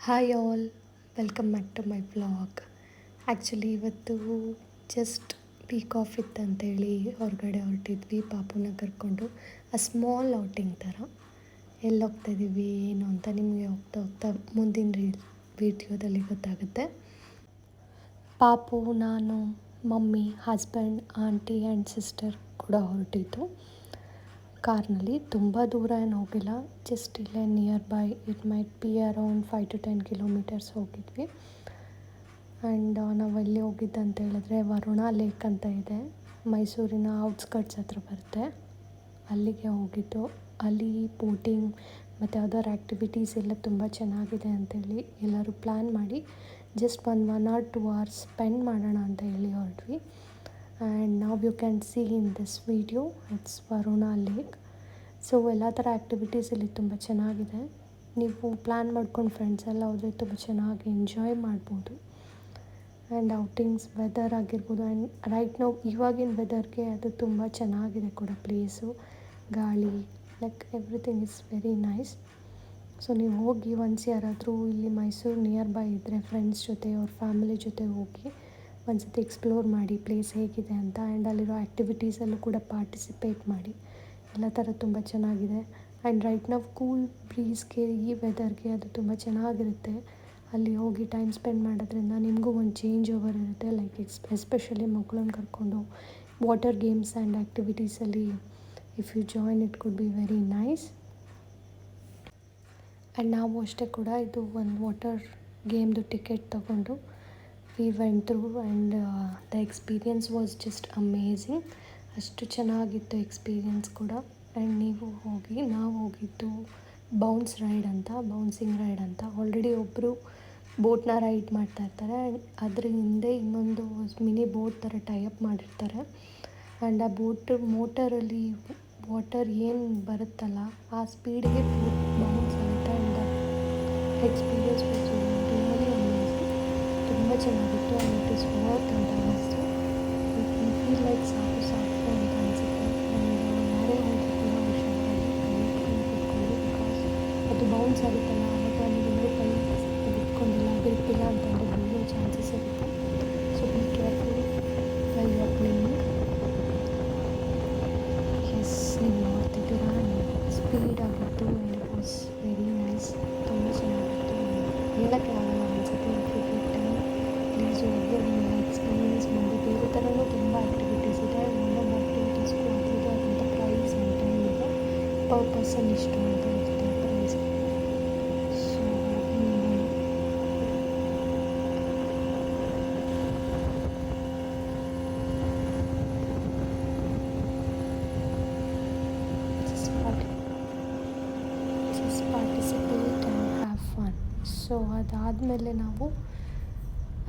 Hi all, welcome back to my vlog. Actually ಇವತ್ತು just week off ಇತ್ತಂತೇಳಿ ಹೊರಗಡೆ ಹೊರಟಿದ್ವಿ ಪಾಪುನ ಕರ್ಕೊಂಡು. ಸ್ಮಾಲ್ ಔಟಿಂಗ್ ಥರ. ಎಲ್ಲಿ ಹೋಗ್ತಾಯಿದ್ದೀವಿ ಏನು ಅಂತ ನಿಮಗೆ ಹೋಗ್ತಾ ಹೋಗ್ತಾ ಮುಂದಿನ ವಿಡಿಯೋದಲ್ಲಿ ಗೊತ್ತಾಗುತ್ತೆ. ಪಾಪು, ನಾನು, mummy, husband, aunty and sister ಕೂಡ ಹೊರಟಿದ್ದು ಕಾರ್ನಲ್ಲಿ. ತುಂಬ ದೂರ ಏನು ಹೋಗಿಲ್ಲ, ಜಸ್ಟ್ ಇಲ್ಲೇ nearby. It might be around 5 to 10 kilometres ಹೋಗಿದ್ವಿ. ಆ್ಯಂಡ್ ನಾವು ಎಲ್ಲಿ ಹೋಗಿದ್ದಂತ ಹೇಳಿದ್ರೆ ವರುಣ ಲೇಕ್ ಅಂತ ಇದೆ, ಮೈಸೂರಿನ ಔಟ್ಸ್ಕರ್ಟ್ಸ್ ಹತ್ರ ಬರುತ್ತೆ. ಅಲ್ಲಿಗೆ ಹೋಗಿದ್ದು. ಅಲ್ಲಿ ಬೋಟಿಂಗ್ ಮತ್ತು ಅದರ್ ಆ್ಯಕ್ಟಿವಿಟೀಸ್ ಎಲ್ಲ ತುಂಬ ಚೆನ್ನಾಗಿದೆ ಅಂಥೇಳಿ ಎಲ್ಲರೂ ಪ್ಲ್ಯಾನ್ ಮಾಡಿ ಜಸ್ಟ್ 1 or 2 hours ಸ್ಪೆಂಡ್ ಮಾಡೋಣ ಅಂತ ಹೇಳಿ ಹೊರಟ್ವಿ. ಆ್ಯಂಡ್ ನಾವು you can see in this video it's Varuna lake. So ಎಲ್ಲ ಥರ ಆ್ಯಕ್ಟಿವಿಟೀಸ್ ಇಲ್ಲಿ ತುಂಬ ಚೆನ್ನಾಗಿದೆ. ನೀವು ಪ್ಲ್ಯಾನ್ ಮಾಡ್ಕೊಂಡು ಫ್ರೆಂಡ್ಸ್ ಎಲ್ಲ ಹೋದರೆ ತುಂಬ ಚೆನ್ನಾಗಿ ಎಂಜಾಯ್ ಮಾಡ್ಬೋದು. ಆ್ಯಂಡ್ ಔಟಿಂಗ್ಸ್ ವೆದರ್ ಆಗಿರ್ಬೋದು, ಆ್ಯಂಡ್ ರೈಟ್ ನಾವು ಇವಾಗಿನ ವೆದರ್ಗೆ ಅದು ತುಂಬ ಚೆನ್ನಾಗಿದೆ ಕೂಡ ಪ್ಲೇಸು. ಗಾಳಿ, like everything is very nice. So ನೀವು ಹೋಗಿ ಒನ್ಸ್ ಯಾರಾದರೂ ಇಲ್ಲಿ ಮೈಸೂರು ನಿಯರ್ ಬೈ ಇದ್ದರೆ ಫ್ರೆಂಡ್ಸ್ ಜೊತೆ ಅವ್ರ ಫ್ಯಾಮಿಲಿ ಜೊತೆ ಹೋಗಿ ಒಂದ್ಸತಿ ಎಕ್ಸ್ಪ್ಲೋರ್ ಮಾಡಿ ಪ್ಲೇಸ್ ಹೇಗಿದೆ ಅಂತ. ಆ್ಯಂಡ್ ಅಲ್ಲಿರೋ ಆ್ಯಕ್ಟಿವಿಟೀಸಲ್ಲೂ ಕೂಡ ಪಾರ್ಟಿಸಿಪೇಟ್ ಮಾಡಿ. ಎಲ್ಲ ಥರ ತುಂಬ ಚೆನ್ನಾಗಿದೆ. ಆ್ಯಂಡ್ ರೈಟ್ ನಾವು ಕೂಲ್ ಬ್ರೀಸ್ಗೆ, ಈ ವೆದರ್ಗೆ ಅದು ತುಂಬ ಚೆನ್ನಾಗಿರುತ್ತೆ. ಅಲ್ಲಿ ಹೋಗಿ ಟೈಮ್ ಸ್ಪೆಂಡ್ ಮಾಡೋದ್ರಿಂದ ನಿಮಗೂ ಒಂದು ಚೇಂಜ್ ಓವರ್ ಇರುತ್ತೆ. ಲೈಕ್ ಎಸ್ಪೆಷಲಿ ಮಕ್ಕಳನ್ನ ಕರ್ಕೊಂಡು ವಾಟರ್ ಗೇಮ್ಸ್ ಆ್ಯಂಡ್ ಆ್ಯಕ್ಟಿವಿಟೀಸಲ್ಲಿ if you join it could be very nice. And ನಾವು ಅಷ್ಟೇ ಕೂಡ ಇದು ಒಂದು ವಾಟರ್ ಗೇಮ್ದು ಟಿಕೆಟ್ ತೊಗೊಂಡು we went through. And the experience was just amazing. ಅಷ್ಟು ಚೆನ್ನಾಗಿತ್ತು ಎಕ್ಸ್ಪೀರಿಯನ್ಸ್ ಕೂಡ. ಆ್ಯಂಡ್ ನೀವು ಹೋಗಿ, ನಾವು ಹೋಗಿದ್ದು ಬೌನ್ಸಿಂಗ್ ರೈಡ್ ಅಂತ. ಆಲ್ರೆಡಿ ಒಬ್ಬರು ಬೋಟ್ನ ರೈಡ್ ಮಾಡ್ತಾಯಿರ್ತಾರೆ. ಆ್ಯಂಡ್ ಅದ್ರ ಹಿಂದೆ ಇನ್ನೊಂದು ಮಿನಿ ಬೋಟ್ ಥರ ಟೈಅಪ್ ಮಾಡಿರ್ತಾರೆ. ಆ್ಯಂಡ್ ಆ ಬೋಟ್ ಮೋಟರಲ್ಲಿ ವಾಟರ್ ಏನು ಬರುತ್ತಲ್ಲ ಆ ಸ್ಪೀಡ್ಗೆ ಬೌನ್ಸ್ ಆಗುತ್ತೆ. And experience was really amazing. ತುಂಬ ಚೆನ್ನಾಗಿತ್ತು. ಆ್ಯಂಡ್ ಇಟ್ ಇಸ್ ವರ್ತ್ ಅಂತ ಅನ್ನಿಸ್ತು. ಯು ಫೀಲ್ ಲೈಕ್ ಸಾಕು ಅಂತ ಅನಿಸುತ್ತೆ. ಆ್ಯಂಡ್ ಯಾರೇ ಹೋದರೂ ಕೂಡ ಹುಷಾರಾಗಿ ಕುತ್ಕೊಂಡು, ಬಿಕಾಸ್ ಅದು ಬೌನ್ಸ್ ಆಗುತ್ತಲ್ಲ ಆವಾಗ ನೀವೆಲ್ಲರೂ ಕೈ ಬಿಟ್ಕೊಂಡಿಲ್ಲ, ಗ್ರಿಪ್ಪಿಲ್ಲ ಅಂತಂದರೆ ಬೀಳೋ ಚಾನ್ಸಸ್ ಇರುತ್ತೆ. So be careful while you are playing. Yes, ನೀವು ನೋಡ್ತಿದ್ದೀರಾ ಸ್ಪೀಡ್ ಆಗಿತ್ತು. And it was very nice. ತುಂಬ ಚೆನ್ನಾಗಿತ್ತು. ಹೇಳೋಕ್ಕೆ ಆಗಲ್ಲ. ಒಂದ್ಸತಿ ಟೈಮ್ ಪ್ಲೀಸ್ ಹೋಗಿ ಅದನ್ನ ಎಕ್ಸ್ಪೀರಿಯನ್ಸ್ ಮಾಡಿ. ಬೇರೆ ಥರನೂ ತುಂಬ ಆ್ಯಕ್ಟಿವಿಟೀಸ್ ಇದೆ. ಒಂದೊಂದು ಆ್ಯಕ್ಟಿವಿಟೀಸ್ಗೂ ಅದರದ್ದೇ ಆದಂಥ ಪ್ರೈಸ್ ಆ್ಯಂಡ್ ಟೈಮ್ ಇದೆ. ಪರ್ ಪರ್ಸನ್ ಇಷ್ಟು ಅಂತ ಇರುತ್ತೆ price. So just participate and have fun. So ಅದಾದಮೇಲೆ ನಾವು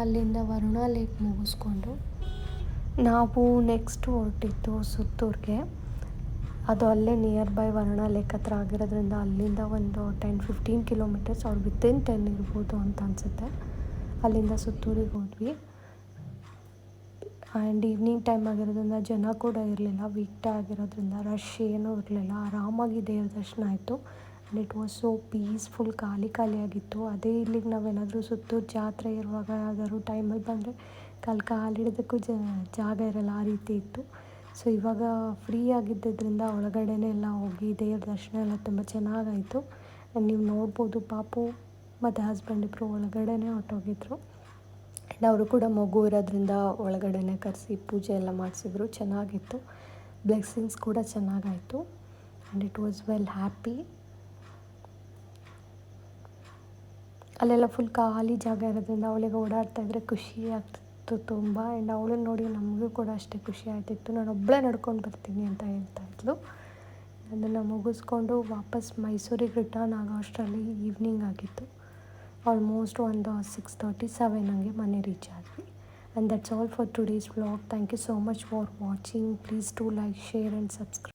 ಅಲ್ಲಿಂದ ವರುಣ ಲೇಕ್ ಮುಗಿಸ್ಕೊಂಡು ನಾವು ನೆಕ್ಸ್ಟ್ ಹೊರಟಿದ್ದು ಸುತ್ತೂರಿಗೆ. ಅದು ಅಲ್ಲೇ ನಿಯರ್ ಬೈ ವರುಣ ಲೇಕ್ ಹತ್ರ ಆಗಿರೋದ್ರಿಂದ ಅಲ್ಲಿಂದ ಒಂದು 10-15 ಕಿಲೋಮೀಟರ್ಸ್ ಅವ್ರು ವಿತಿನ್ 10 ಇರ್ಬೋದು ಅಂತ ಅನಿಸುತ್ತೆ. ಅಲ್ಲಿಂದ ಸುತ್ತೂರಿಗೆ ಹೋದ್ವಿ. ಆ್ಯಂಡ್ ಈವ್ನಿಂಗ್ ಟೈಮ್ ಆಗಿರೋದ್ರಿಂದ ಜನ ಕೂಡ ಇರಲಿಲ್ಲ. ವೀಕ್ ಡೇ ಆಗಿರೋದ್ರಿಂದ ರಶ್ ಏನೂ ಇರಲಿಲ್ಲ. ಆರಾಮಾಗಿ ದೇವ್ರ ದರ್ಶನ ಆಯಿತು. And it was so peaceful. ಖಾಲಿಯಾಗಿತ್ತು. ಅದೇ ಇಲ್ಲಿಗೆ ನಾವೇನಾದರೂ ಸುತ್ತೂರು ಜಾತ್ರೆ ಇರುವಾಗ ಯಾವ್ದಾದ್ರು ಟೈಮಲ್ಲಿ ಬಂದರೆ ಕಾಲಿಡೋದಕ್ಕೂ ಜಾಗ ಇರೋಲ್ಲ, ಆ ರೀತಿ ಇತ್ತು. ಸೊ ಇವಾಗ ಫ್ರೀ ಆಗಿದ್ದರಿಂದ ಒಳಗಡೆನೇ ಎಲ್ಲ ಹೋಗಿ ದೇವ್ರ ದರ್ಶನ ಎಲ್ಲ ತುಂಬ ಚೆನ್ನಾಗಾಯಿತು. ಆ್ಯಂಡ್ ನೀವು ನೋಡ್ಬೋದು ಪಾಪು ಮತ್ತು ಹಸ್ಬೆಂಡ್ ಇಬ್ಬರು ಒಳಗಡೆನೇ ಹೊರಟೋಗಿದ್ರು. ಆ್ಯಂಡ್ ಅವರು ಕೂಡ ಮಗು ಇರೋದ್ರಿಂದ ಒಳಗಡೆನೇ ಕರೆಸಿ ಪೂಜೆ ಎಲ್ಲ ಮಾಡಿಸಿದ್ರು. ಚೆನ್ನಾಗಿತ್ತು. ಬ್ಲೆಸ್ಸಿಂಗ್ಸ್ ಕೂಡ ಚೆನ್ನಾಗಾಯಿತು. And it was well happy. ಅಲ್ಲೆಲ್ಲ ಫುಲ್ ಖಾಲಿ ಜಾಗ ಇರೋದ್ರಿಂದ ಅವಳಿಗೆ ಓಡಾಡ್ತಾಯಿದ್ರೆ ಖುಷಿ ಆಗ್ತಿತ್ತು ತುಂಬ. ಆ್ಯಂಡ್ ಅವಳನ್ನ ನೋಡಿ ನಮಗೂ ಕೂಡ ಅಷ್ಟೇ ಖುಷಿ ಆಗ್ತಿತ್ತು. ನಾನು ಒಬ್ಬಳೇ ನಡ್ಕೊಂಡು ಬರ್ತೀನಿ ಅಂತ ಹೇಳ್ತಾಯಿದ್ಲು. ಅದನ್ನು ಮುಗಿಸ್ಕೊಂಡು ವಾಪಸ್ ಮೈಸೂರಿಗೆ ರಿಟರ್ನ್ ಆಗೋ ಅಷ್ಟರಲ್ಲಿ ಈವ್ನಿಂಗ್ ಆಗಿತ್ತು. ಆಲ್ಮೋಸ್ಟ್ ಒಂದು 6:37 ಹಂಗೆ ಮನೆ ರೀಚ್ ಆದ್ವಿ. And that's all for today's vlog. Thank you so much for watching. Please to like, share and subscribe.